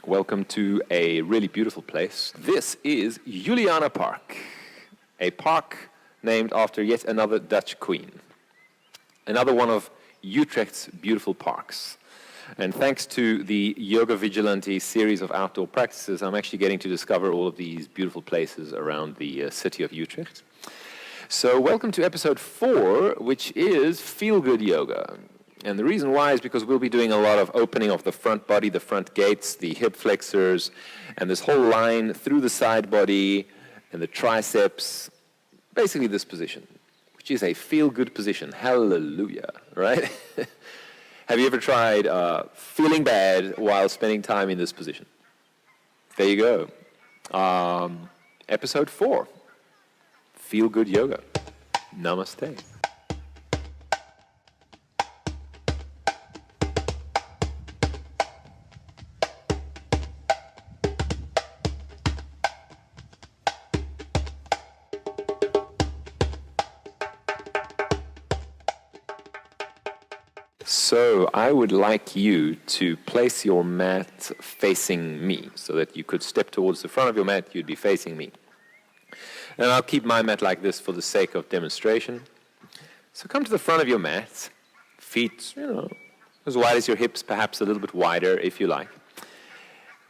Welcome to a really beautiful place. This is Julianapark, a park named after yet another Dutch queen. Another one of Utrecht's beautiful parks. And thanks to the Yoga Vigilante series of outdoor practices, I'm actually getting to discover all of these beautiful places around the city of Utrecht. So welcome to episode 4, which is Feel Good Yoga. And the reason why is because we'll be doing a lot of opening of the front body, the front gates, the hip flexors, and this whole line through the side body and the triceps. Basically this position, which is a feel-good position. Hallelujah, right? Have you ever tried feeling bad while spending time in this position? There you go. Episode 4, Feel Good Yoga. Namaste. So I would like you to place your mat facing me so that you could step towards the front of your mat, you'd be facing me. And I'll keep my mat like this for the sake of demonstration. So come to the front of your mat, feet, as wide as your hips, perhaps a little bit wider if you like.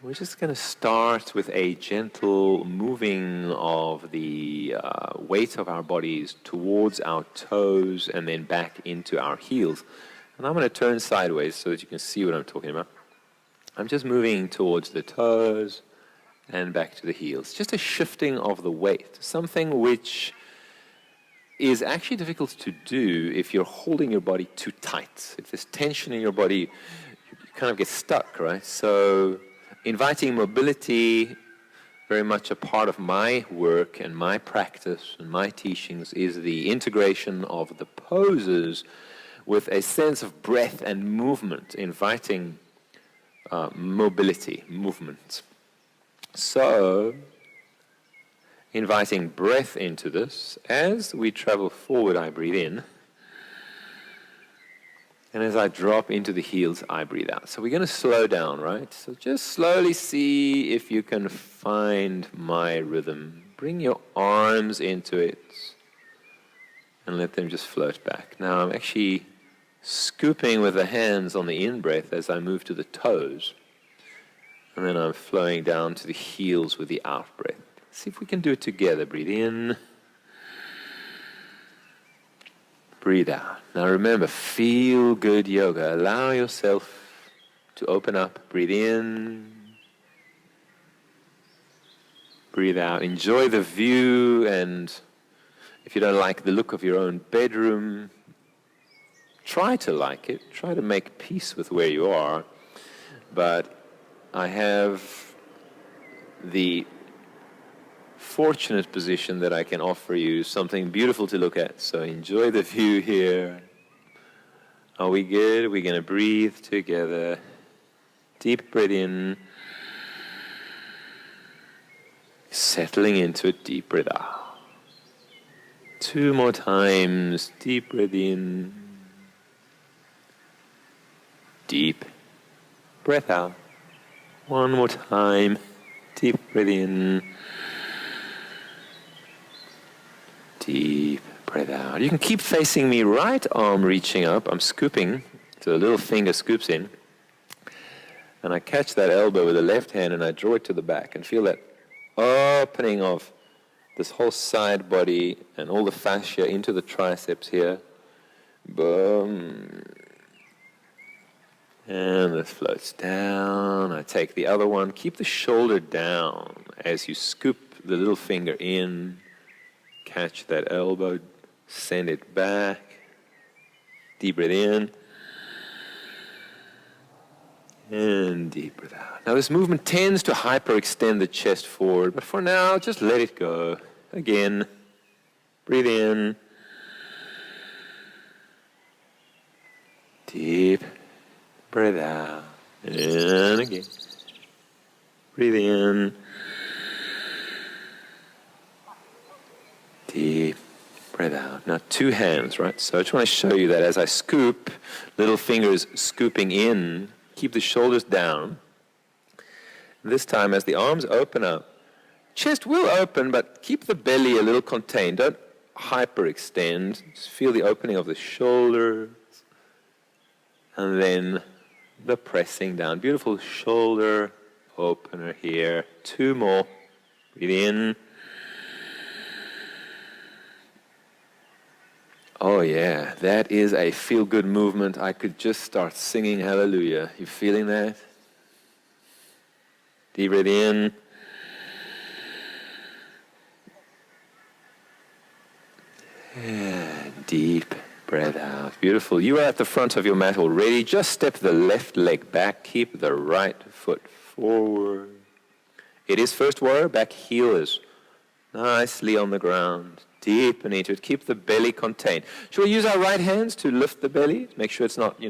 We're just going to start with a gentle moving of the weight of our bodies towards our toes and then back into our heels. And I'm going to turn sideways so that you can see what I'm talking about. I'm just moving towards the toes and back to the heels. Just a shifting of the weight, something which is actually difficult to do if you're holding your body too tight. If there's tension in your body, you kind of get stuck, right? So inviting mobility, very much a part of my work and my practice and my teachings, is the integration of the poses with a sense of breath and movement, inviting mobility, movement. So, inviting breath into this. As we travel forward, I breathe in. And as I drop into the heels, I breathe out. So we're going to slow down, right? So just slowly see if you can find my rhythm. Bring your arms into it and let them just float back. Now I'm actually scooping with the hands on the in-breath as I move to the toes. And then I'm flowing down to the heels with the out-breath. See if we can do it together. Breathe in. Breathe out. Now remember, feel good yoga. Allow yourself to open up. Breathe in. Breathe out. Enjoy the view, and if you don't like the look of your own bedroom, try to like it. Try to make peace with where you are. But I have the fortunate position that I can offer you something beautiful to look at. So enjoy the view here. Are we good? We're going to breathe together. Deep breath in. Settling into it. Deep breath out. 2 more times. Deep breath in. Deep breath out. 1 more time. Deep breath in. Deep breath out. You can keep facing me, right arm reaching up. I'm scooping, so the little finger scoops in. And I catch that elbow with the left hand and I draw it to the back and feel that opening of this whole side body and all the fascia into the triceps here. Boom. And this floats down. I take the other one. Keep the shoulder down as you scoop the little finger in. Catch that elbow. Send it back. Deep breath in. And deep breath out. Now this movement tends to hyperextend the chest forward, but for now, just let it go. Again. Breathe in. Deep breathe out. And again. Breathe in. Deep breath out. Now 2 hands, right? So I just want to show you that as I scoop, little fingers scooping in, keep the shoulders down. This time as the arms open up, chest will open, but keep the belly a little contained. Don't hyperextend. Just feel the opening of the shoulders. And then the pressing down. Beautiful shoulder opener here. 2 more. Breathe in. Oh yeah, that is a feel-good movement. I could just start singing hallelujah. You feeling that? Deep breath in. And deep breath out. Beautiful. You are at the front of your mat already. Just step the left leg back. Keep the right foot forward. It is first warrior. Back heel is nicely on the ground. Deepen into it. Keep the belly contained. Shall we use our right hands to lift the belly? Make sure it's not,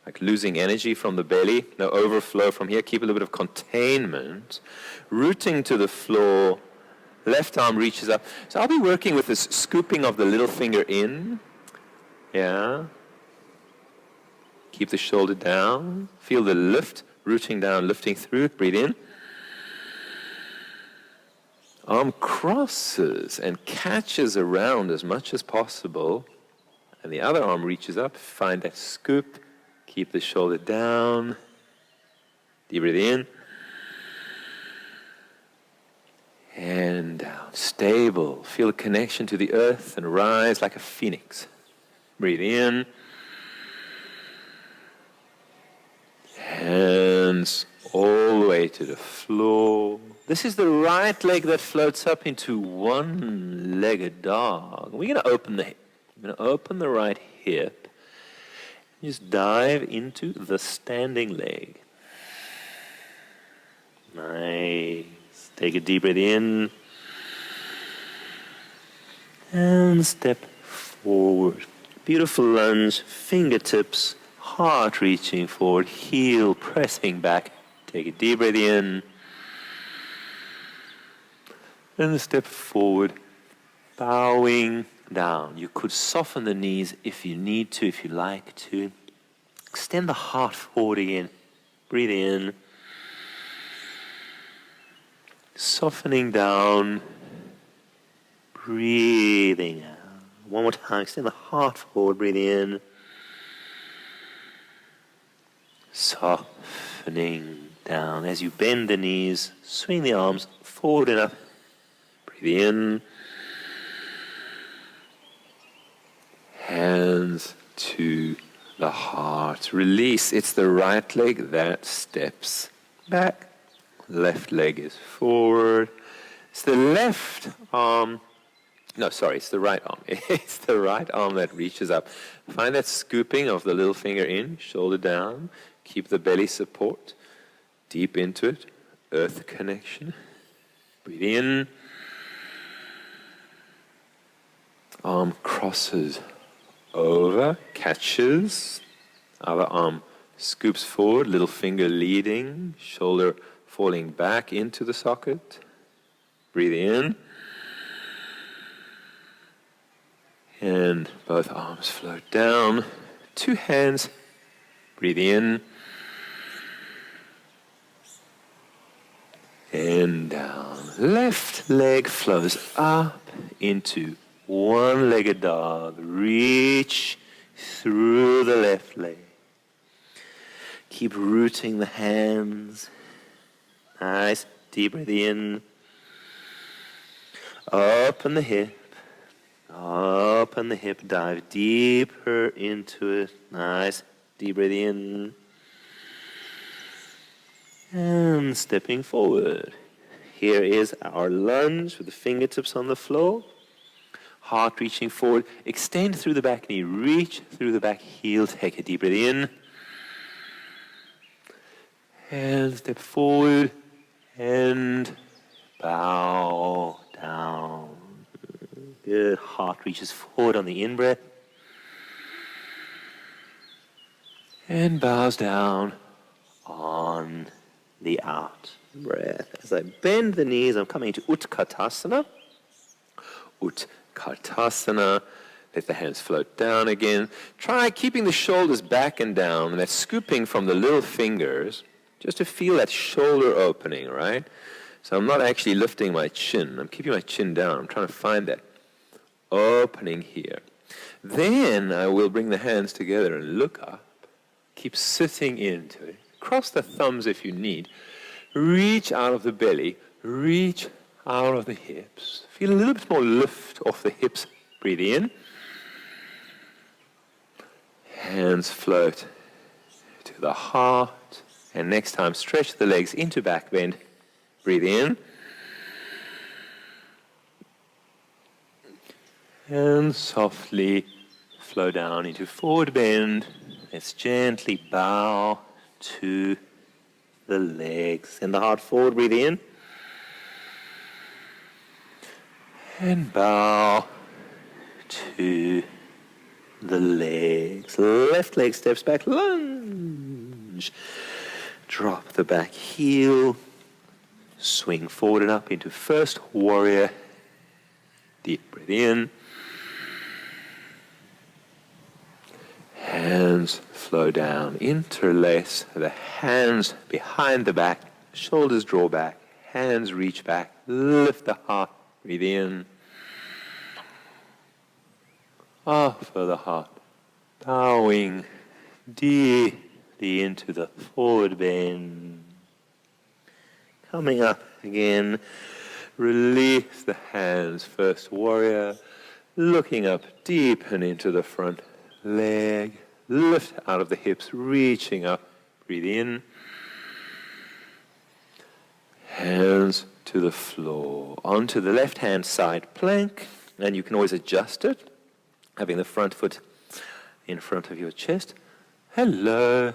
like losing energy from the belly. No overflow from here. Keep a little bit of containment. Rooting to the floor. Left arm reaches up. So I'll be working with this scooping of the little finger in. Yeah. Keep the shoulder down. Feel the lift. Rooting down, lifting through. Breathe in. Arm crosses and catches around as much as possible. And the other arm reaches up. Find that scoop. Keep the shoulder down. Deep breath in. And down. Stable. Feel the connection to the earth and rise like a phoenix. Breathe in. Hands all the way to the floor. This is the right leg that floats up into one-legged dog. We're going to open the hip. We're going to open the right hip. Just dive into the standing leg. Nice. Take a deep breath in. And step forward. Beautiful lunge. Fingertips. Heart reaching forward. Heel pressing back. Take a deep breath in. And step forward, bowing down. You could soften the knees if you need to, if you like to. Extend the heart forward again. Breathe in. Softening down. Breathing out. One more time. Extend the heart forward. Breathe in. Softening down. As you bend the knees, swing the arms forward and up. Breathe in. Hands to the heart. Release. It's the right leg that steps back. Left leg is forward. It's the left arm. No, sorry, it's the right arm. It's the right arm that reaches up. Find that scooping of the little finger in, shoulder down. Keep the belly support. Deep into it. Earth connection. Breathe in. Arm crosses over, catches. Other arm scoops forward, little finger leading, shoulder falling back into the socket. Breathe in. And both arms float down. 2 hands. Breathe in. And down. Left leg flows up into one-legged dog. Reach through the left leg. Keep rooting the hands. Nice. Deep breath in. Open the hip. Open the hip. Dive deeper into it. Nice. Deep breath in. And stepping forward. Here is our lunge with the fingertips on the floor. Heart reaching forward. Extend through the back knee. Reach through the back heel. Take a deep breath in. And step forward. And bow down. Good. Heart reaches forward on the in-breath. And bows down on the out-breath. As I bend the knees, I'm coming to Utkatasana. Utkatasana. Let the hands float down again. Try keeping the shoulders back and down, and that scooping from the little fingers just to feel that shoulder opening, right? So I'm not actually lifting my chin. I'm keeping my chin down. I'm trying to find that opening here. Then I will bring the hands together and look up. Keep sitting into it. Cross the thumbs if you need. Reach out of the belly. Reach out of the hips. Feel a little bit more lift off the hips. Breathe in. Hands float to the heart. And next time, stretch the legs into back bend. Breathe in. And softly flow down into forward bend. Let's gently bow to the legs. Send the heart forward. Breathe in. And bow to the legs. Left leg steps back. Lunge. Drop the back heel. Swing forward and up into first warrior. Deep breath in. Hands flow down. Interlace the hands behind the back. Shoulders draw back. Hands reach back. Lift the heart. Breathe in. Offer the heart. Bowing deeply into the forward bend. Coming up again, release the hands, first warrior, looking up, deepen into the front leg, lift out of the hips, reaching up, breathe in, hands to the floor, onto the left hand side plank, and you can always adjust it, having the front foot in front of your chest. Hello,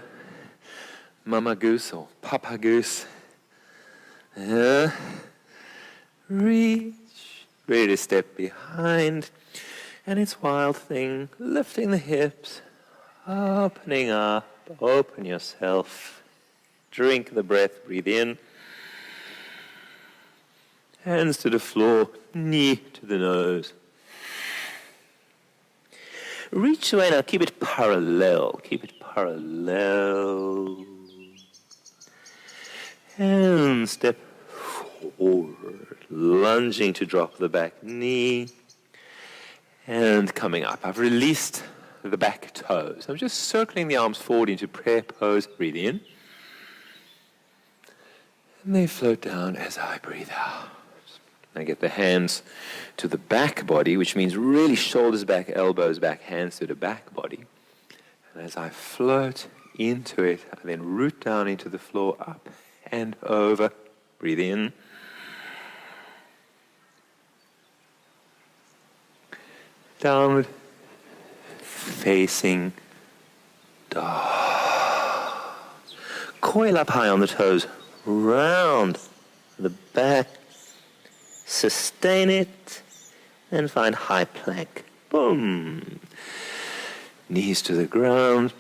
Mama Goose or Papa Goose. Reach, ready to step behind, and it's wild thing, lifting the hips, opening up, open yourself, drink the breath, breathe in, hands to the floor, knee to the nose. Reach away now, keep it parallel, and step forward, lunging to drop the back knee, and coming up. I've released the back toes. I'm just circling the arms forward into prayer pose. Breathe in. And they float down as I breathe out. I get the hands to the back body, which means really shoulders back, elbows back, hands to the back body. And as I float into it, I then root down into the floor, up and over. Breathe in. Downward facing dog. Coil up high on the toes. Round the back. Sustain it. And find high plank. Boom. Knees to the ground.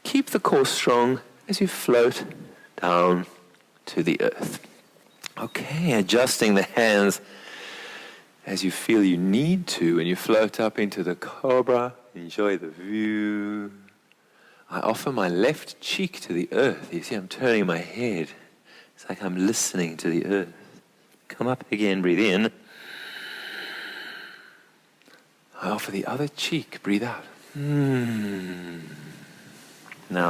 Keep the core strong as you float down to the earth. Okay, adjusting the hands as you feel you need to when you float up into the cobra. Enjoy the view. I offer my left cheek to the earth. You see, I'm turning my head. It's like I'm listening to the earth. Come up again, breathe in. I offer the other cheek, breathe out. Now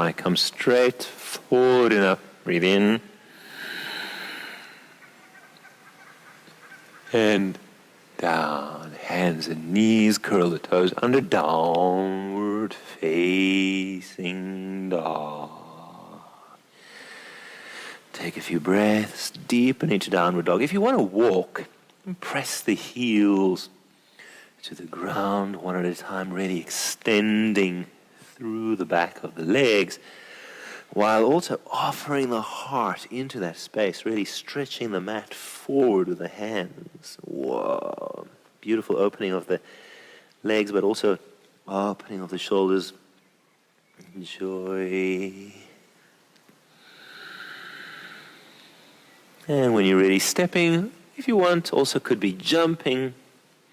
I come straight forward enough, breathe in. And down, hands and knees, curl the toes under, downward facing dog. Take a few breaths, deepen into downward dog. If you want to walk, press the heels to the ground one at a time, really extending through the back of the legs, while also offering the heart into that space, really stretching the mat forward with the hands. Whoa. Beautiful opening of the legs, but also opening of the shoulders. Enjoy. And when you're ready, stepping, if you want, also could be jumping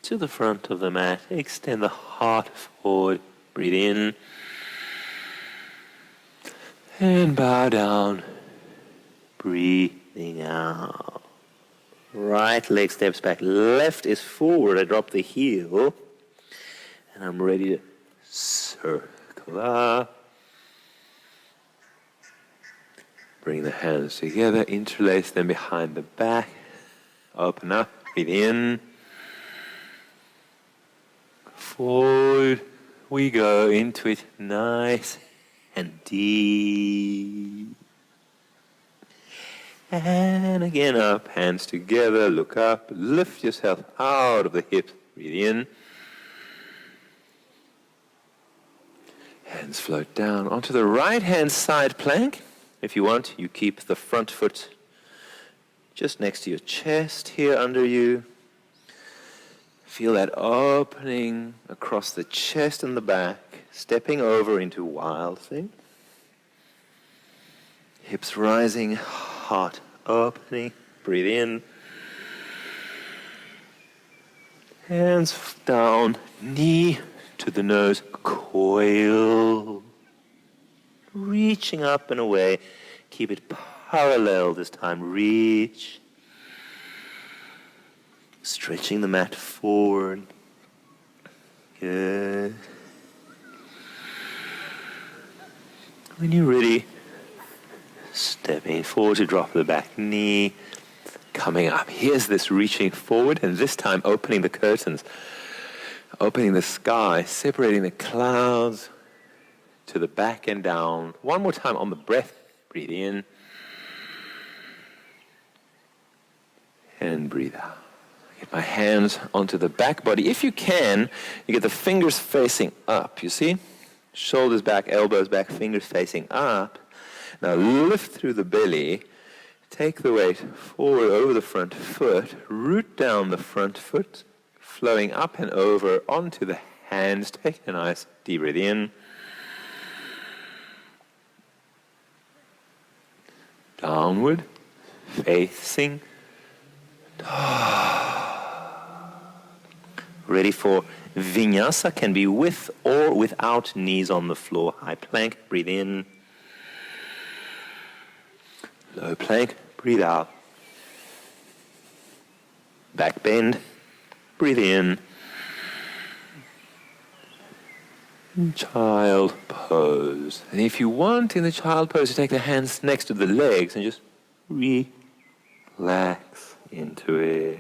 to the front of the mat. Extend the heart forward. Breathe in. And bow down Breathing out. Right leg steps back. Left is forward. I drop the heel. And I'm ready to circle up. Bring the hands together. Interlace them behind the back. Open up. Breathe in. Forward. We go into it nice and deep. And again up, hands together, look up, lift yourself out of the hips, breathe in. Hands float down onto the right hand side plank. If you want, you keep the front foot just next to your chest here under you. Feel that opening across the chest and the back, stepping over into wild thing. Hips rising, heart opening. Breathe in. Hands down, knee to the nose, coil. Reaching up and away. Keep it parallel this time. Reach. Stretching the mat forward. Good. When you're ready, stepping forward to drop the back knee, coming up. Here's this reaching forward, and this time opening the curtains, opening the sky, separating the clouds to the back and down. One more time on the breath. Breathe in and breathe out. Get my hands onto the back body. If you can, you get the fingers facing up, you see? Shoulders back, elbows back, fingers facing up. Now lift through the belly, take the weight forward over the front foot, root down the front foot, flowing up and over onto the hands. Take a nice deep breath in. Downward, facing. Ready for Vinyasa, can be with or without knees on the floor. High plank, breathe in. Low plank, breathe out. Back bend, breathe in. Child pose. And if you want in the child pose to take the hands next to the legs and just relax into it.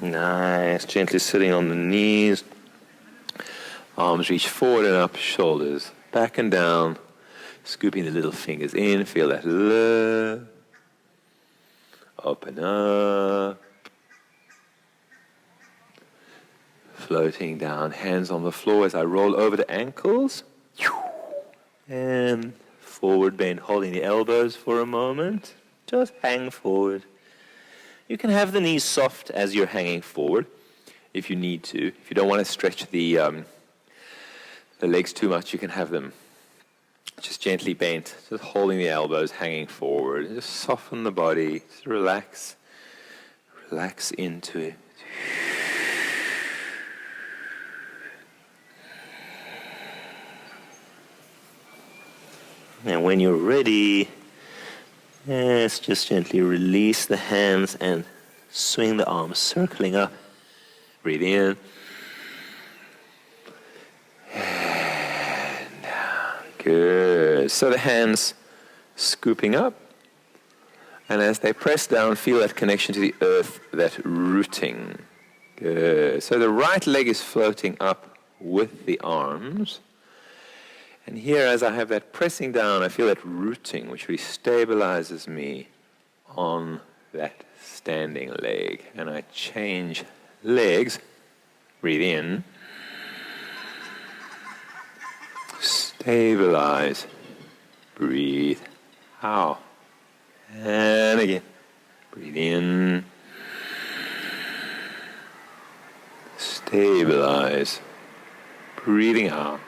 Nice, gently sitting on the knees. Arms reach forward and up, shoulders back and down. Scooping the little fingers in, feel that love. Open up. Floating down, hands on the floor as I roll over the ankles. And forward bend, holding the elbows for a moment. Just hang forward. You can have the knees soft as you're hanging forward if you need to. If you don't want to stretch the legs too much, you can have them just gently bent, just holding the elbows, hanging forward. Just soften the body, just relax. Relax into it. And when you're ready, yes, just gently release the hands and swing the arms, circling up. Breathe in. And down. Good. So the hands scooping up. And as they press down, feel that connection to the earth, that rooting. Good. So the right leg is floating up with the arms. And here, as I have that pressing down, I feel that rooting, which really stabilizes me on that standing leg. And I change legs. Breathe in. Stabilize. Breathe out. And again. Breathe in. Stabilize. Breathing out.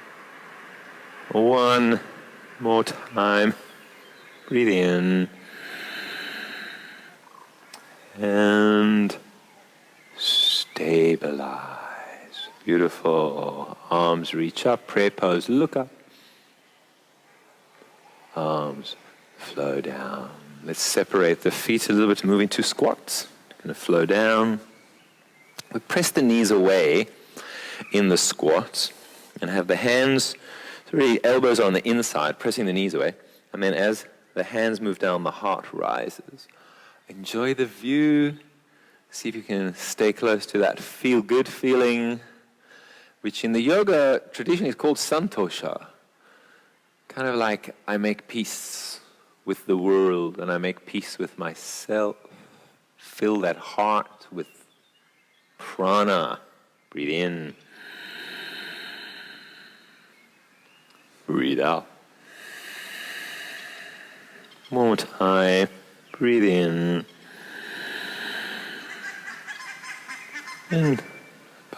One more time. Breathe in. And stabilize. Beautiful. Arms reach up, prayer pose, look up. Arms flow down. Let's separate the feet a little bit, move into squats. Going to flow down. We press the knees away in the squat and have the hands, really elbows on the inside, pressing the knees away. And then as the hands move down, the heart rises. Enjoy the view. See if you can stay close to that feel-good feeling, which in the yoga tradition is called santosha. Kind of like I make peace with the world and I make peace with myself. Fill that heart with prana. Breathe in. Breathe out. One more time. Breathe in. And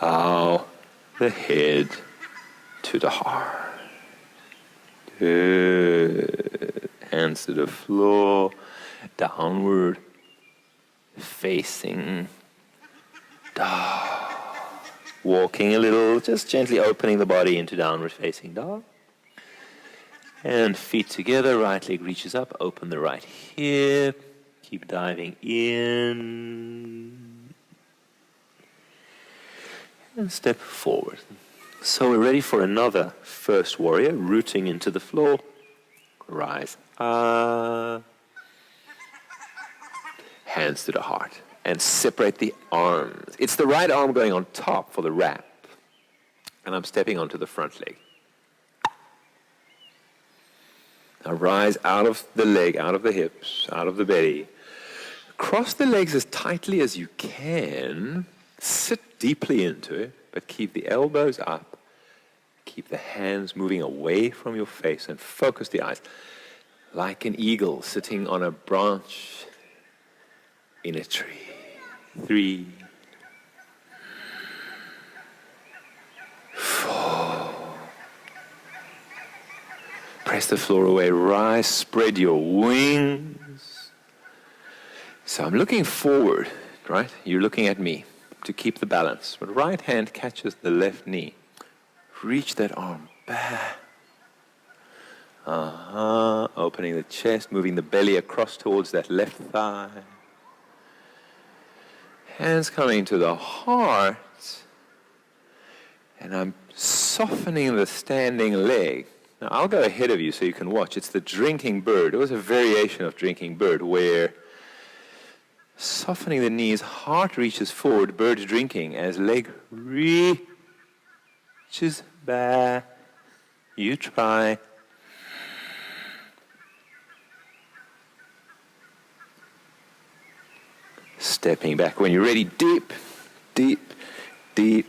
bow the head to the heart. Good. Hands to the floor. Downward facing dog. Walking a little, just gently opening the body into downward facing dog. And feet together, right leg reaches up, open the right hip. Keep diving in. And step forward. So we're ready for another first warrior, rooting into the floor. Rise up. Hands to the heart. And separate the arms. It's the right arm going on top for the wrap. And I'm stepping onto the front leg. Now rise out of the leg, out of the hips, out of the belly. Cross the legs as tightly as you can. Sit deeply into it, but keep the elbows up. Keep the hands moving away from your face and focus the eyes. Like an eagle sitting on a branch in a tree. 3, 4. Press the floor away, rise, spread your wings. So I'm looking forward, right? You're looking at me to keep the balance. But right hand catches the left knee. Reach that arm back. Opening the chest, moving the belly across towards that left thigh. Hands coming to the heart. And I'm softening the standing leg. Now, I'll go ahead of you so you can watch. It's the drinking bird. It was a variation of drinking bird where softening the knees, heart reaches forward, bird drinking as leg reaches back. You try. Stepping back. When you're ready, deep, deep, deep.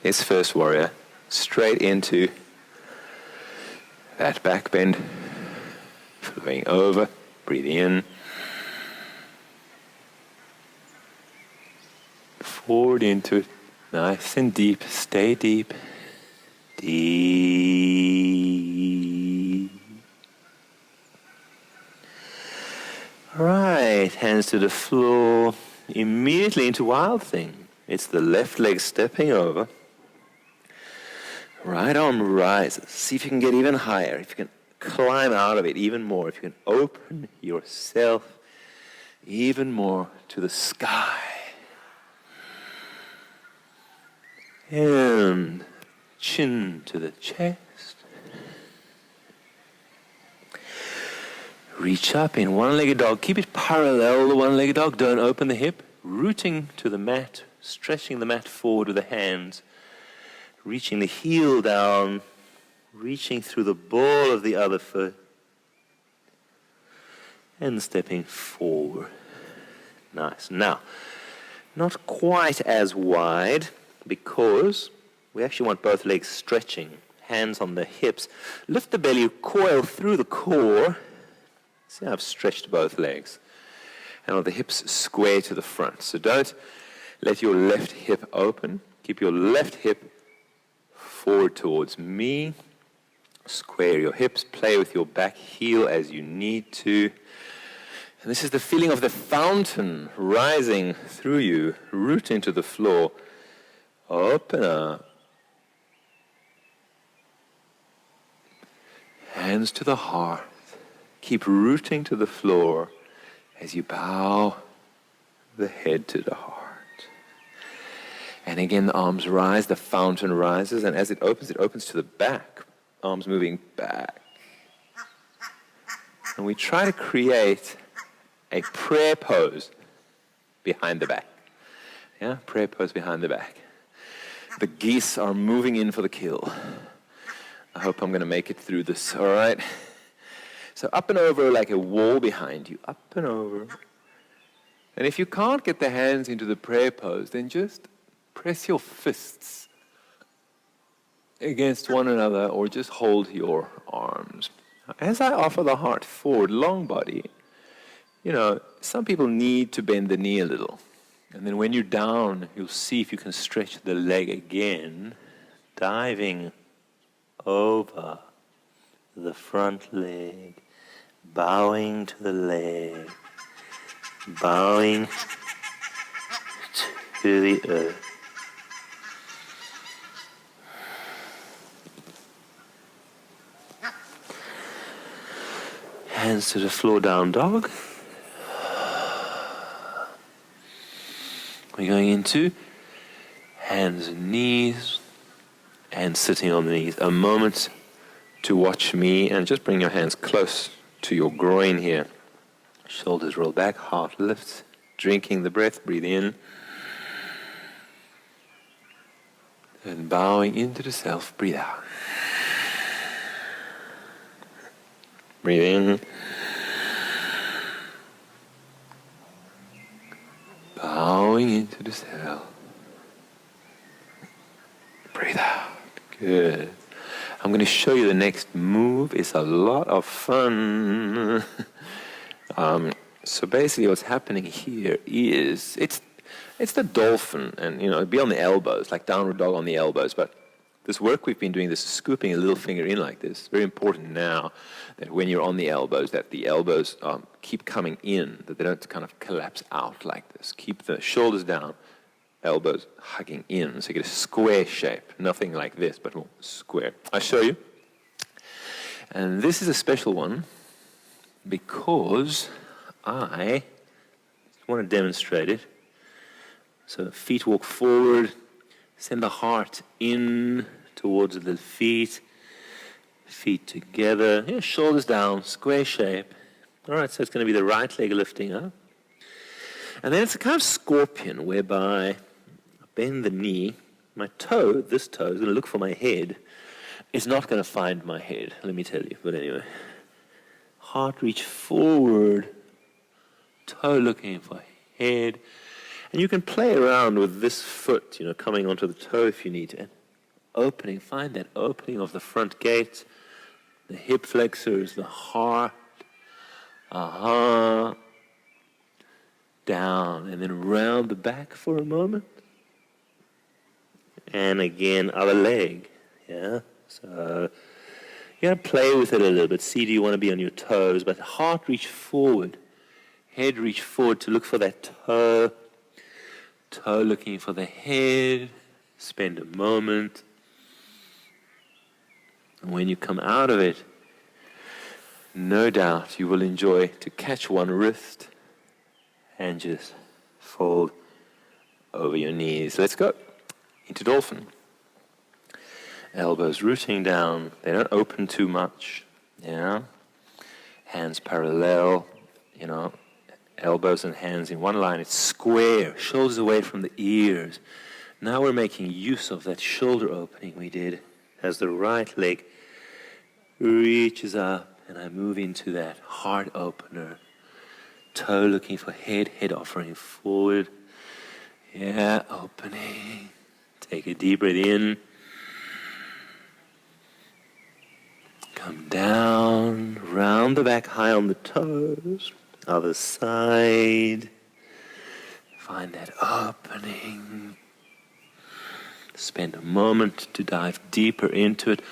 It's first warrior. Straight into that back bend. Flowing over. Breathe in. Forward into it. Nice and deep. Stay deep. Deep. Right. Hands to the floor. Immediately into wild thing. It's the left leg stepping over. Right arm rises. See if you can get even higher. If you can climb out of it even more. If you can open yourself even more to the sky. And chin to the chest. Reach up in one-legged dog. Keep it parallel, the one-legged dog. Don't open the hip. Rooting to the mat. Stretching the mat forward with the hands. Reaching the heel down. Reaching through the ball of the other foot. And stepping forward. Nice. Now, not quite as wide because we actually want both legs stretching. Hands on the hips. Lift the belly, coil through the core. See how I've stretched both legs. And on the hips square to the front. So don't let your left hip open. Keep your left hip forward towards me. Square your hips. Play with your back heel as you need to. And this is the feeling of the fountain rising through you, rooting to the floor. Open up. Hands to the heart. Keep rooting to the floor as you bow the head to the heart. And again, the arms rise, the fountain rises, and as it opens to the back. Arms moving back. And we try to create a prayer pose behind the back. Yeah, prayer pose behind the back. The geese are moving in for the kill. I hope I'm going to make it through this, all right? So up and over like a wall behind you, up and over. And if you can't get the hands into the prayer pose, then just press your fists against one another or just hold your arms. As I offer the heart forward, long body, some people need to bend the knee a little. And then when you're down, you'll see if you can stretch the leg again, diving over the front leg, bowing to the leg, bowing to the earth. Hands to the floor, down dog. We're going into hands and knees and sitting on the knees. A moment to watch me and just bring your hands close to your groin here. Shoulders roll back, heart lifts, drinking the breath, breathe in. And bowing into the self, breathe out. Breathe in. Bowing into the self. Breathe out. Good. I'm going to show you the next move. It's a lot of fun. So basically what's happening here is, it's the dolphin, and it'd be on the elbows, like downward dog on the elbows, but this work we've been doing, this is scooping a little finger in like this. Very important now that when you're on the elbows, that the elbows keep coming in, that they don't kind of collapse out like this. Keep the shoulders down, elbows hugging in, so you get a square shape. Nothing like this, but more square. I'll show you. And this is a special one because I want to demonstrate it. So feet walk forward, send the heart in towards the feet, feet together, shoulders down, square shape. All right, so it's going to be the right leg lifting up. And then it's a kind of scorpion whereby I bend the knee. My toe, this toe, is going to look for my head. It's not going to find my head, let me tell you. But anyway, heart reach forward, toe looking for head. And you can play around with this foot, coming onto the toe if you need to. And opening, find that opening of the front gate, the hip flexors, the heart. Down, and then round the back for a moment. And again, other leg. Yeah? So you got to play with it a little bit. See, do you want to be on your toes? But heart reach forward. Head reach forward to look for that toe. Toe looking for the head. Spend a moment. And when you come out of it, no doubt you will enjoy to catch one wrist and just fold over your knees. Let's go into Dolphin. Elbows rooting down. They don't open too much. Yeah. Hands parallel. Elbows and hands in one line. It's square. Shoulders away from the ears. Now we're making use of that shoulder opening we did as the right leg reaches up. And I move into that heart opener. Toe looking for head, head offering forward. Yeah, opening. Take a deep breath in. Come down, round the back, high on the toes. Other side. Find that opening. Spend a moment to dive deeper into it.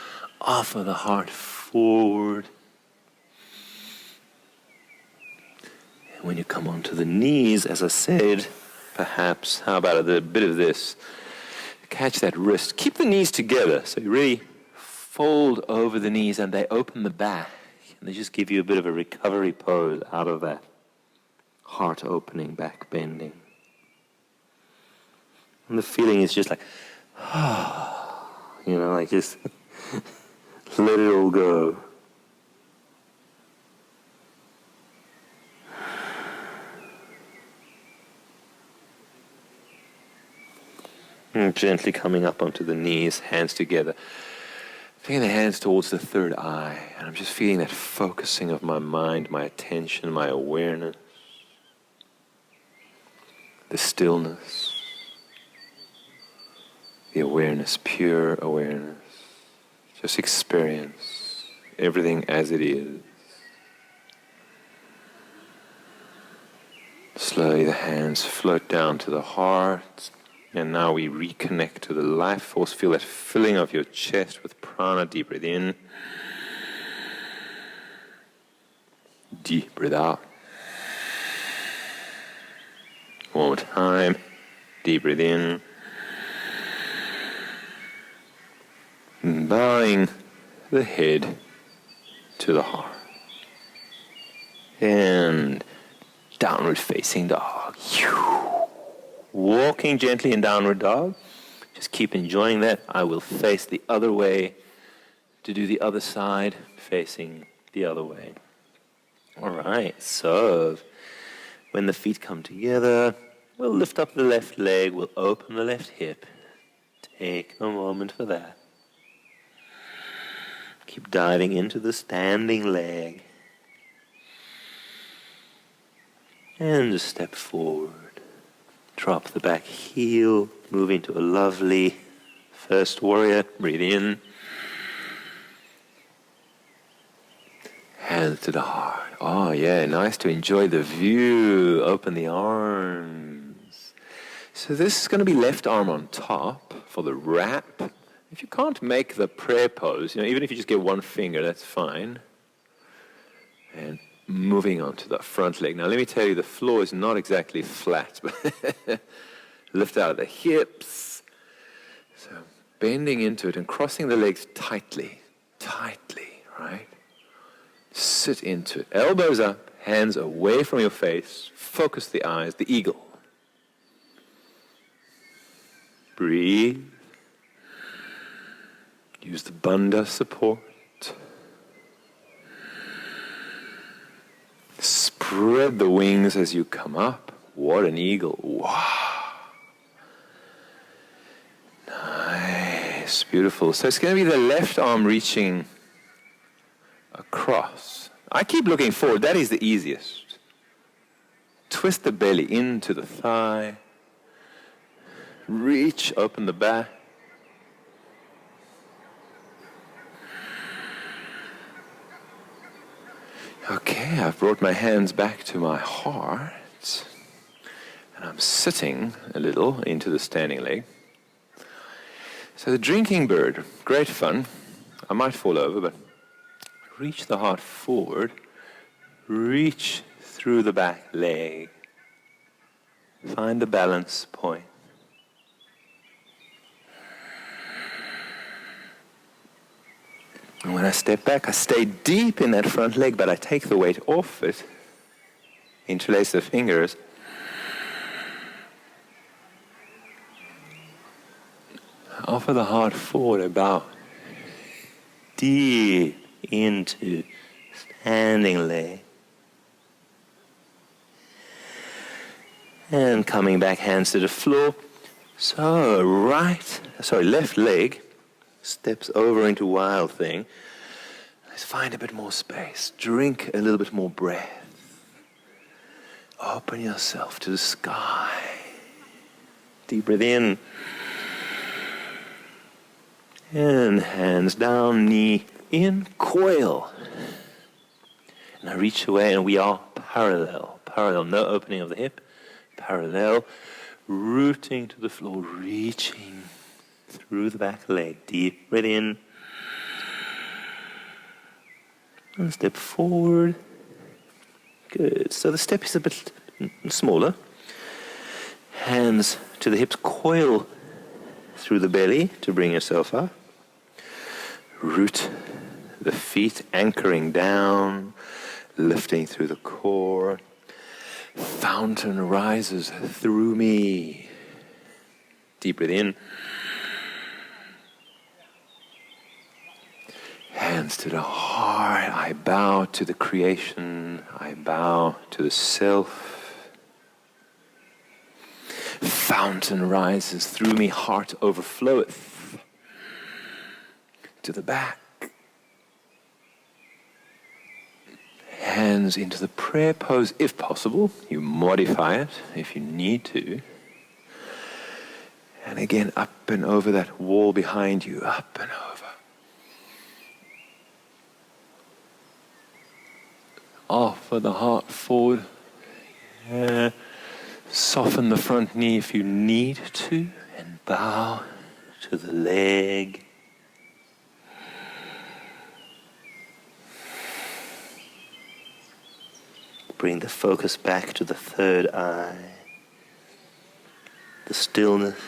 Offer the heart forward. When you come onto the knees, as I said, perhaps, how about a bit of this? Catch that wrist. Keep the knees together. So you really fold over the knees and they open the back. And they just give you a bit of a recovery pose out of that heart opening, back bending. And the feeling is just like, like just let it all go. And gently coming up onto the knees, hands together. Taking the hands towards the third eye. And I'm just feeling that focusing of my mind, my attention, my awareness. The stillness. The awareness, pure awareness. Just experience everything as it is. Slowly the hands float down to the heart. And now we reconnect to the life force. Feel that filling of your chest with prana. Deep breath in. Deep breath out. One more time. Deep breath in. And bowing the head to the heart. And downward facing dog. Walking gently in downward dog. Just keep enjoying that. I will face the other way to do the other side, facing the other way. All right, so when the feet come together, we'll lift up the left leg, we'll open the left hip. Take a moment for that. Keep diving into the standing leg. And just step forward. Drop the back heel, move into a lovely first warrior. Breathe in. Hands to the heart. Oh yeah, nice to enjoy the view. Open the arms. So this is going to be left arm on top for the wrap. If you can't make the prayer pose, even if you just get one finger, that's fine. And moving on to the front leg. Now let me tell you, the floor is not exactly flat. Lift out of the hips. So bending into it and crossing the legs tightly, right? Sit into it. Elbows up, hands away from your face. Focus the eyes, the eagle. Breathe. Use the bandha support. Spread the wings as you come up. What an eagle. Wow. Nice. Beautiful. So it's going to be the left arm reaching across. I keep looking forward. That is the easiest. Twist the belly into the thigh. Reach, open the back. Okay, I've brought my hands back to my heart. And I'm sitting a little into the standing leg. So the drinking bird, great fun. I might fall over, but reach the heart forward. Reach through the back leg. Find the balance point. And when I step back, I stay deep in that front leg, but I take the weight off it. Interlace the fingers. Offer the heart forward about deep into standing leg. And coming back, hands to the floor. So left leg steps over into wild thing. Let's find a bit more space. Drink a little bit more breath. Open yourself to the sky. Deep breath in. And hands down, knee in, coil. And I reach away and we are parallel. Parallel, no opening of the hip. Parallel, rooting to the floor, reaching through the back leg. Deep breath in. And step forward. Good. So the step is a bit smaller. Hands to the hips, coil through the belly to bring yourself up. Root the feet, anchoring down, lifting through the core. Fountain rises through me. Deep breath in. Hands to the heart. I bow to the creation. I bow to the self. Fountain rises through me. Heart overfloweth. To the back. Hands into the prayer pose if possible. You modify it if you need to. And again, up and over that wall behind you. Up and over. Offer the heart forward. Yeah. Soften the front knee if you need to. And bow to the leg. Bring the focus back to the third eye. The stillness,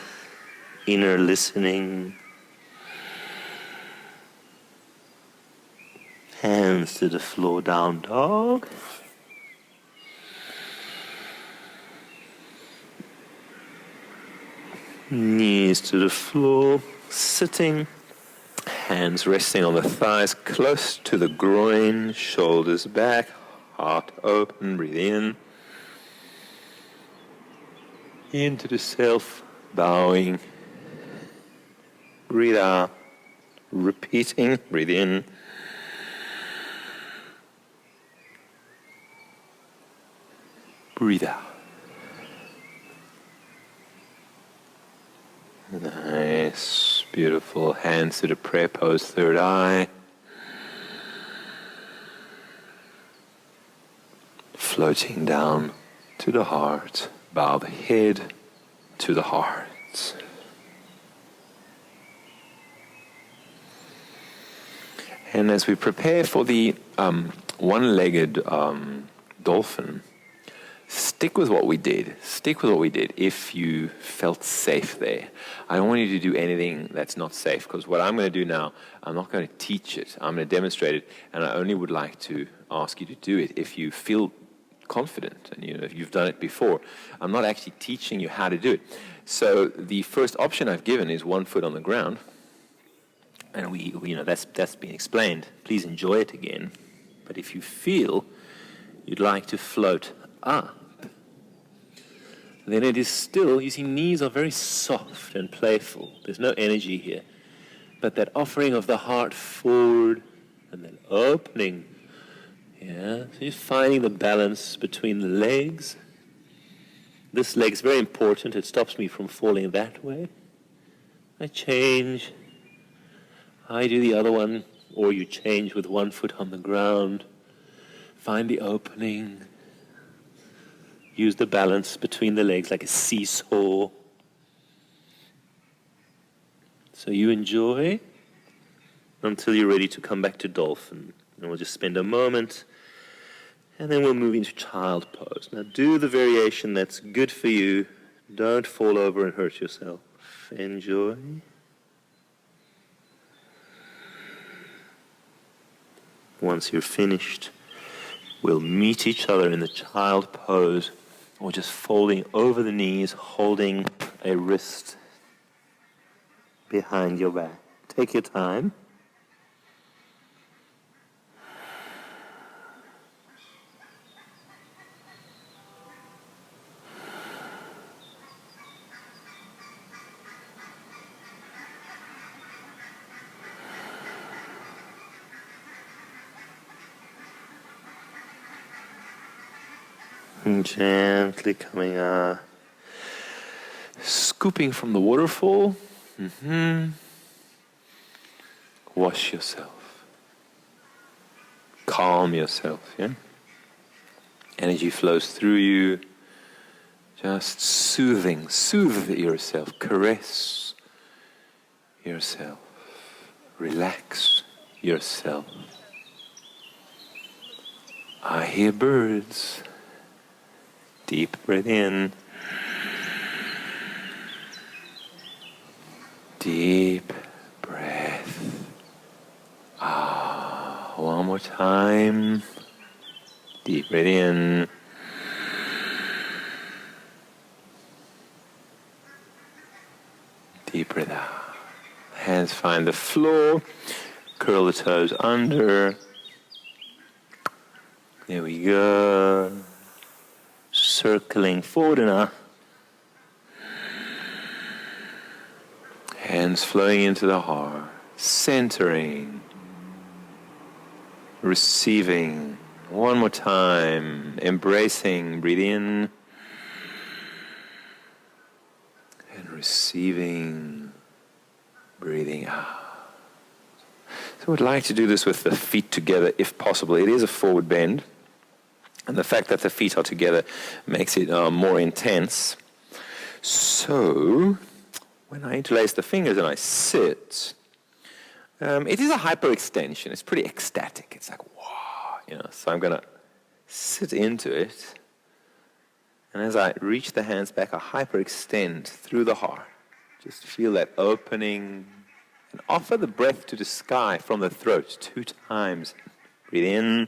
inner listening. Hands to the floor, down dog. Knees to the floor, sitting. Hands resting on the thighs, close to the groin, shoulders back. Heart open, breathe in. Into the self, bowing. Breathe out, repeating, breathe in. Breathe out. Nice, beautiful. Hands to the prayer pose, third eye. Floating down to the heart. Bow the head to the heart. And as we prepare for the one-legged dolphin, stick with what we did. Stick with what we did if you felt safe there. I don't want you to do anything that's not safe, because what I'm going to do now, I'm not going to teach it. I'm going to demonstrate it, and I only would like to ask you to do it if you feel confident and if you've done it before. I'm not actually teaching you how to do it. So the first option I've given is 1 foot on the ground, and that's been explained. Please enjoy it again. But if you feel you'd like to float up, then it is still, you see, knees are very soft and playful. There's no energy here. But that offering of the heart forward and then opening. Yeah, so you're finding the balance between the legs. This leg is very important. It stops me from falling that way. I change. I do the other one, or you change with 1 foot on the ground. Find the opening. Use the balance between the legs like a seesaw. So you enjoy until you're ready to come back to dolphin. And we'll just spend a moment, and then we'll move into child pose. Now do the variation that's good for you. Don't fall over and hurt yourself. Enjoy. Once you're finished, we'll meet each other in the child pose, or just folding over the knees, holding a wrist behind your back. Take your time. And gently coming up. Scooping from the waterfall. Wash yourself. Calm yourself, yeah? Energy flows through you. Just soothing. Soothe yourself. Caress yourself. Relax yourself. I hear birds. Deep breath in. Deep breath. One more time. Deep breath in. Deep breath out. Hands find the floor. Curl the toes under. There we go. Circling forward and up. Hands flowing into the heart. Centering. Receiving. One more time. Embracing. Breathe in. And receiving. Breathing out. So I'd like to do this with the feet together if possible. It is a forward bend. And the fact that the feet are together makes it more intense. So, when I interlace the fingers and I sit, it is a hyperextension. It's pretty ecstatic. It's like, wow, So I'm going to sit into it. And as I reach the hands back, I hyperextend through the heart. Just feel that opening. And offer the breath to the sky from the throat 2 times. Breathe in.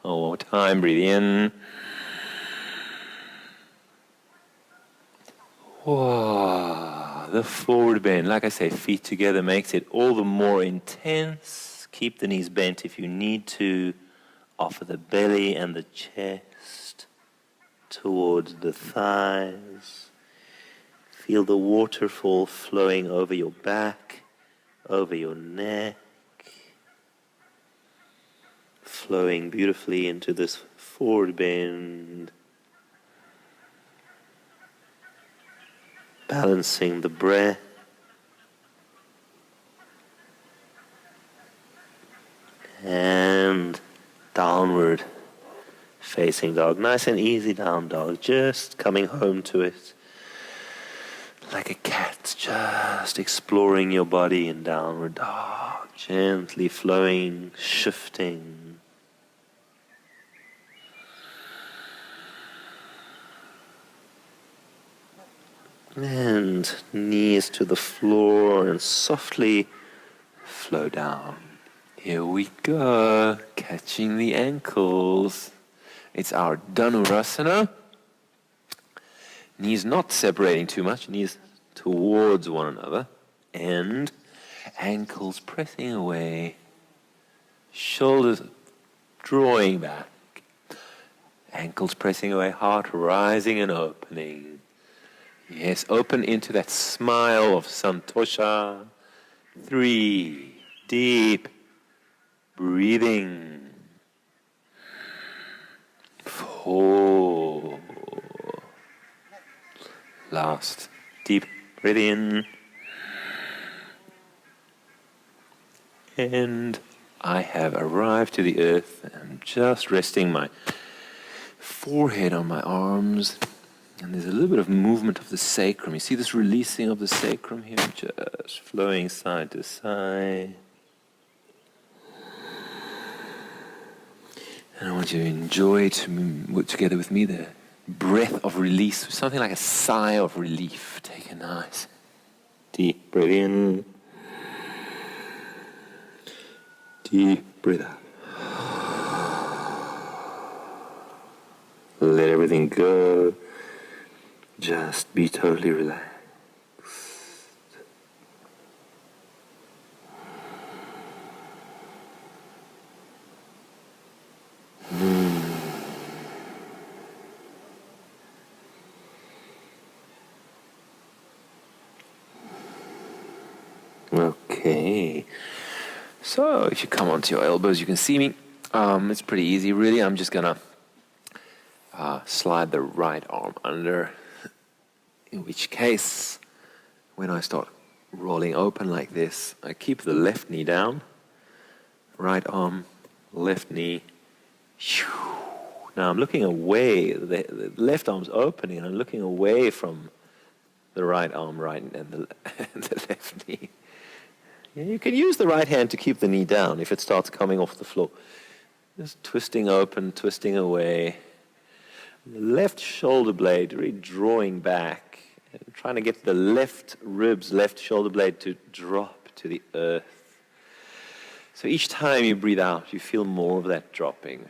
One more time, breathe in. Whoa. The forward bend, like I say, feet together makes it all the more intense. Keep the knees bent if you need to. Offer the belly and the chest towards the thighs. Feel the waterfall flowing over your back, over your neck. Flowing beautifully into this forward bend. Balancing the breath. And downward facing dog. Nice and easy down dog. Just coming home to it. Like a cat, just exploring your body in downward dog. Gently flowing, shifting. And knees to the floor and softly flow down. Here we go, catching the ankles. It's our Dhanurasana. Knees not separating too much, knees towards one another. And ankles pressing away. Shoulders drawing back. Ankles pressing away, heart rising and opening. Yes, open into that smile of Santosha. 3, deep breathing. 4. Last, deep breath in. And I have arrived to the earth. I'm just resting my forehead on my arms. And there's a little bit of movement of the sacrum. You see this releasing of the sacrum here? Just flowing side to side. And I want you to enjoy together with me the breath of release. Something like a sigh of relief. Take a nice deep breath in. Deep breath out. Let everything go. Just be totally relaxed. Okay. So if you come onto your elbows, you can see me. It's pretty easy, really. I'm just gonna slide the right arm under. In which case, when I start rolling open like this, I keep the left knee down, right arm, left knee. Now I'm looking away, the left arm's opening, and I'm looking away from the right arm, and the left knee. Yeah, you can use the right hand to keep the knee down if it starts coming off the floor. Just twisting open, twisting away. The left shoulder blade really drawing back and trying to get the left ribs, left shoulder blade to drop to the earth. So each time you breathe out, you feel more of that dropping.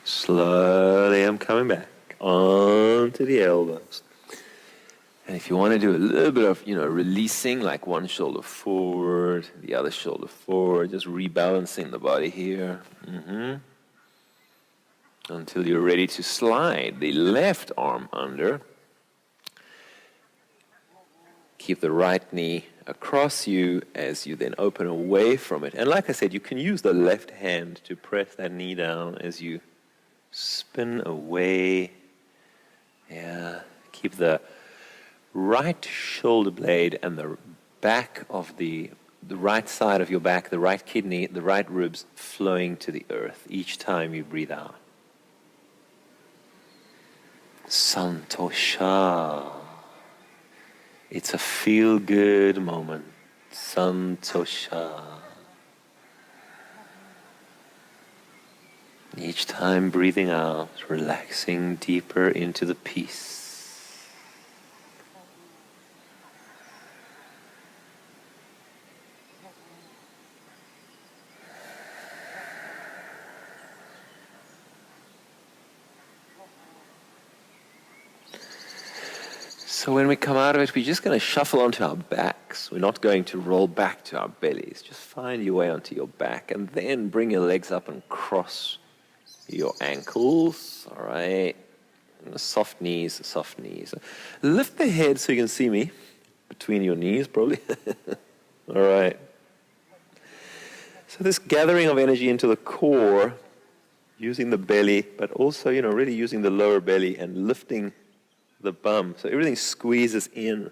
Slowly I'm coming back onto the elbows. And if you want to do a little bit of, releasing, like one shoulder forward, the other shoulder forward, just rebalancing the body here. Until you're ready to slide the left arm under. Keep the right knee across you as you then open away from it. And like I said, you can use the left hand to press that knee down as you spin away. Yeah, keep the right shoulder blade and the back of the right side of your back, the right kidney, the right ribs flowing to the earth each time you breathe out. Santosha. It's a feel-good moment. Santosha. Each time breathing out, relaxing deeper into the peace. So when we come out of it, we're just going to shuffle onto our backs. We're not going to roll back to our bellies. Just find your way onto your back and then bring your legs up and cross your ankles. All right. And the soft knees, the soft knees. Lift the head so you can see me between your knees, probably. All right. So this gathering of energy into the core, using the belly, but also, really using the lower belly and lifting the bum. So everything squeezes in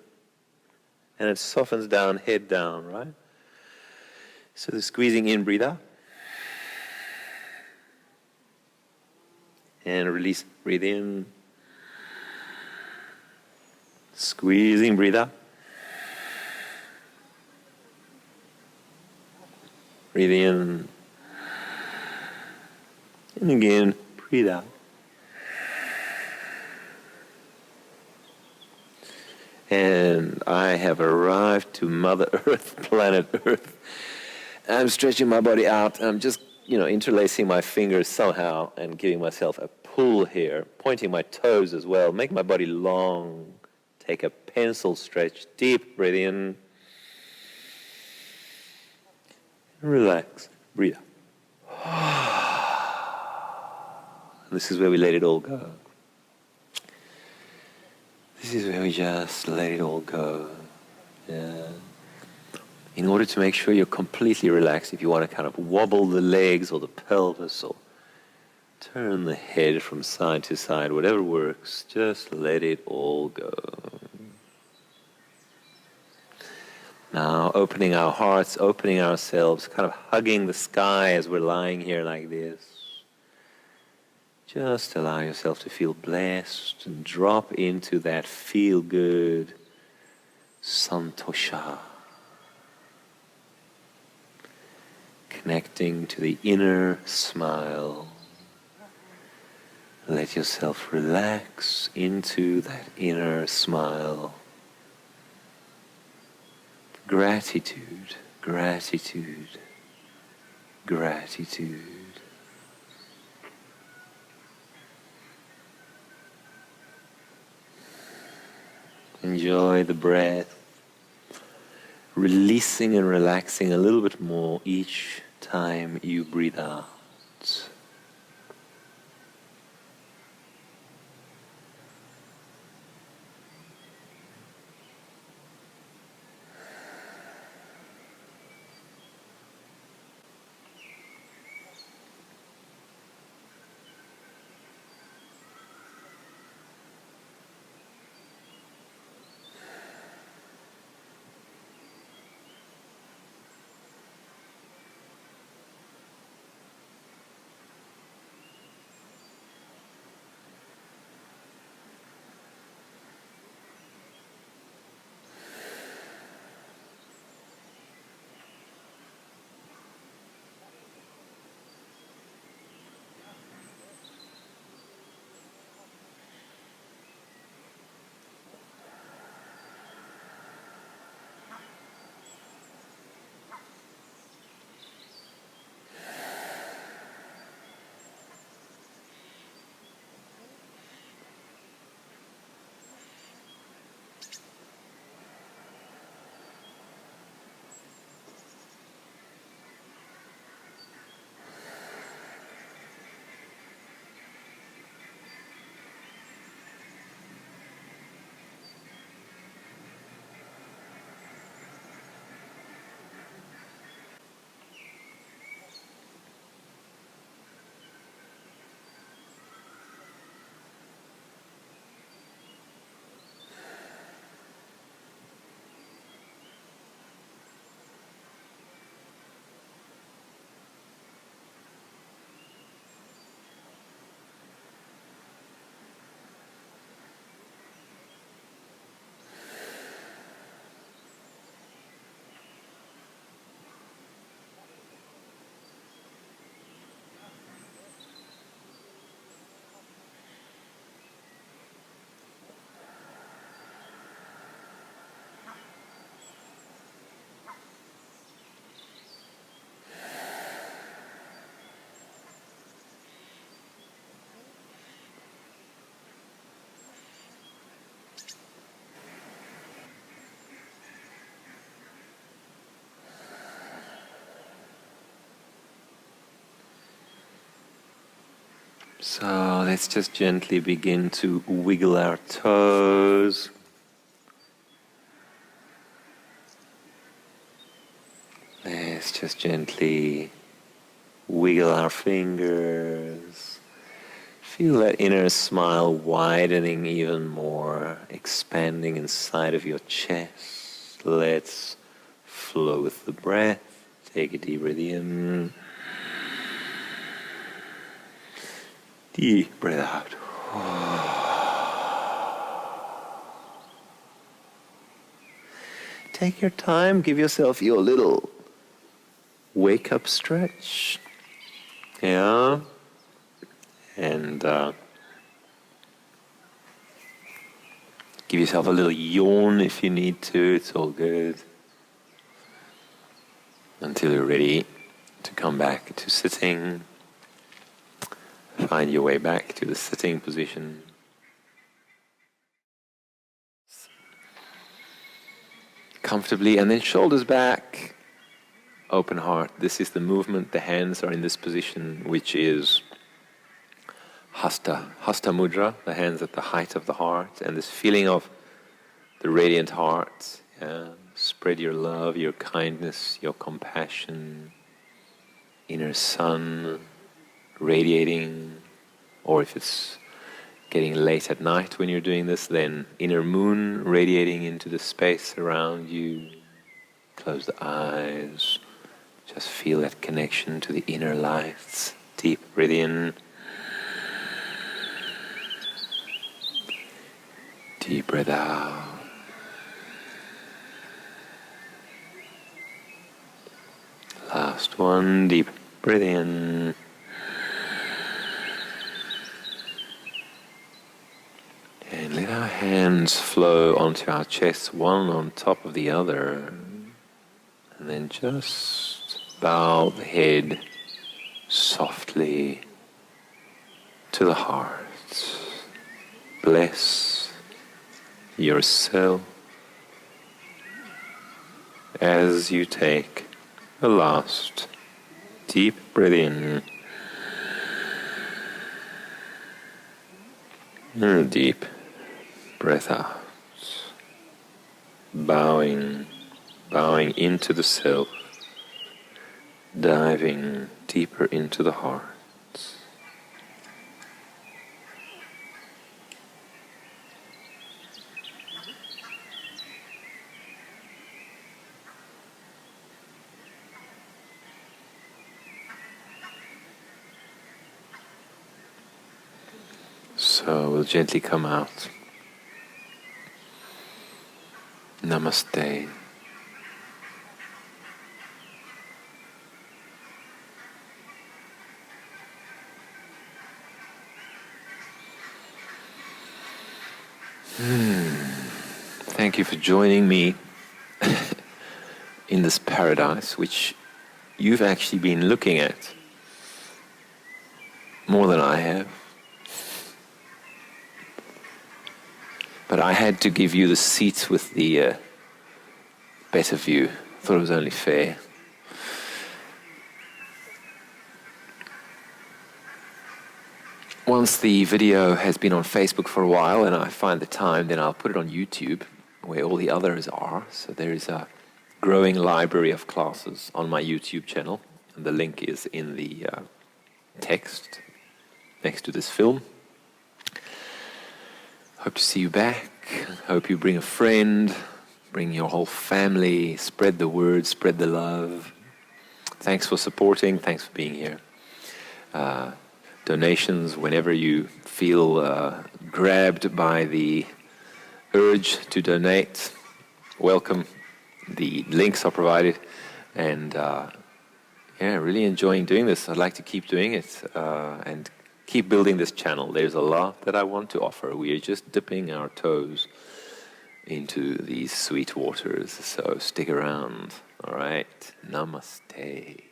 and it softens down, head down, right? So the squeezing in, breathe out. And release, breathe in. Squeezing, breathe out. Breathe in. And again, breathe out. And I have arrived to Mother Earth, planet Earth. I'm stretching my body out. I'm just, interlacing my fingers somehow and giving myself a pull here, pointing my toes as well, make my body long. Take a pencil stretch, deep breathe in. Relax, breathe out. This is where we let it all go. This is where we just let it all go. Yeah. In order to make sure you're completely relaxed, if you want to kind of wobble the legs or the pelvis or turn the head from side to side, whatever works, just let it all go. Now, opening our hearts, opening ourselves, kind of hugging the sky as we're lying here like this. Just allow yourself to feel blessed and drop into that feel-good santosha. Connecting to the inner smile. Let yourself relax into that inner smile. Gratitude, gratitude, gratitude. Enjoy the breath, releasing and relaxing a little bit more each time you breathe out. So let's just gently begin to wiggle our toes. Let's just gently wiggle our fingers. Feel that inner smile widening even more, expanding inside of your chest. Let's flow with the breath. Take a deep breath in. Deep breath out. Take your time, give yourself your little wake up stretch. Yeah. And give yourself a little yawn if you need to, it's all good. Until you're ready to come back to sitting. Find your way back to the sitting position. Comfortably, and then shoulders back, open heart. This is the movement. The hands are in this position, which is Hasta mudra, the hands at the height of the heart, and this feeling of the radiant heart. Yeah. Spread your love, your kindness, your compassion, inner sun radiating, or if it's getting late at night when you're doing this, then inner moon radiating into the space around you. Close the eyes, just feel that connection to the inner lights. Deep breath in. Deep breath out. Last one, deep breath in. And let our hands flow onto our chest, one on top of the other. And then just bow the head softly to the heart. Bless yourself as you take the last deep breath in and a deep breath out. Bowing into the self, diving deeper into the heart. So we'll gently come out. Namaste. Thank you for joining me in this paradise, which you've actually been looking at more than I have. But I had to give you the seats with the better view. Thought it was only fair. Once the video has been on Facebook for a while and I find the time, then I'll put it on YouTube where all the others are. So there is a growing library of classes on my YouTube channel. And the link is in the text next to this film. Hope to see you back. Hope you bring a friend, bring your whole family, spread the word, spread the love. Thanks for supporting, thanks for being here. Donations, whenever you feel grabbed by the urge to donate, welcome. The links are provided. And really enjoying doing this. I'd like to keep doing it and keep building this channel. There's a lot that I want to offer. We are just dipping our toes into these sweet waters. So stick around. All right. Namaste.